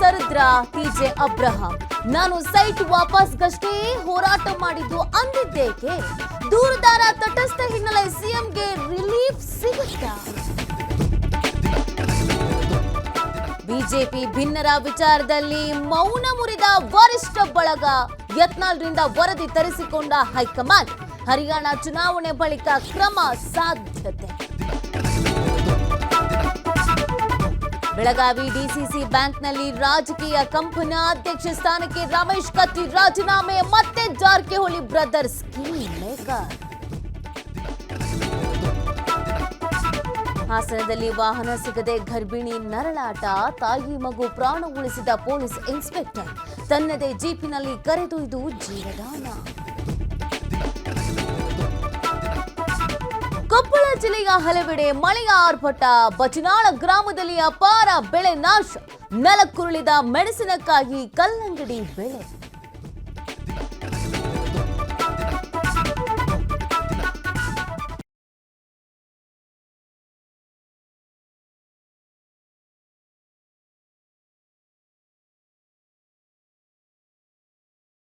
ಸರಿದ್ರ TJ Abraham. ನಾನು site ವಾಪಸ್ಗಷ್ಟೇ ಹೋರಾಟ ಮಾಡಿದ್ದು ಅಂದಿದ್ದೇಕೆ? ದೂರದಾರ ತಟಸ್ಥ ಹಿನ್ನೆಲೆ ಸಿಎಂಗೆ ರಿಲೀಫ್ ಸಿಗುತ್ತಾ? ಬಿಜೆಪಿ ಭಿನ್ನರ ವಿಚಾರದಲ್ಲಿ ಮೌನ ಮುರಿದ ವರಿಷ್ಠ ಬಳಗ. ಯತ್ನಾಳ್ರಿಂದ ವರದಿ ತರಿಸಿಕೊಂಡ ಹೈಕಮಾಂಡ್. ಹರಿಯಾಣ ಚುನಾವಣೆ ಬಳಿಕ ಕ್ರಮ ಸಾಧ್ಯತೆ. ಬೆಳಗಾವಿ ಡಿಸಿಸಿ ಬ್ಯಾಂಕ್ನಲ್ಲಿ ರಾಜಕೀಯ ಕಂಪನ. ಅಧ್ಯಕ್ಷ ಸ್ಥಾನಕ್ಕೆ ರಮೇಶ್ ಕತ್ತಿ ರಾಜೀನಾಮೆ. ಮತ್ತೆ ಜಾರಕಿಹೊಳಿ ಬ್ರದರ್ಸ್ ಕಿಂಗ್ ಮೇಕರ್. ಹಾಸನದಲ್ಲಿ ವಾಹನ ಸಿಗದೆ ಗರ್ಭಿಣಿ ನರಳಾಟ. ತಾಯಿ ಮಗು ಪ್ರಾಣ ಉಳಿಸಿದ ಪೊಲೀಸ್ ಇನ್ಸ್ಪೆಕ್ಟರ್. ತನ್ನದೇ ಜೀಪಿನಲ್ಲಿ ಕರೆದೊಯ್ದು ಜೀವದಾನ. ಕೊಪ್ಪಳ ಜಿಲ್ಲೆಯ ಹಲವೆಡೆ ಮಳೆಯ ಆರ್ಭಟ. ಬಚನಾಳ ಗ್ರಾಮದಲ್ಲಿ ಅಪಾರ ಬೆಳೆ ನಾಶ. ನೆಲಕ್ಕುರುಳಿದ ಮೆಣಸಿನಕಾಯಿ, ಕಲ್ಲಂಗಡಿ ಬೆಳೆ.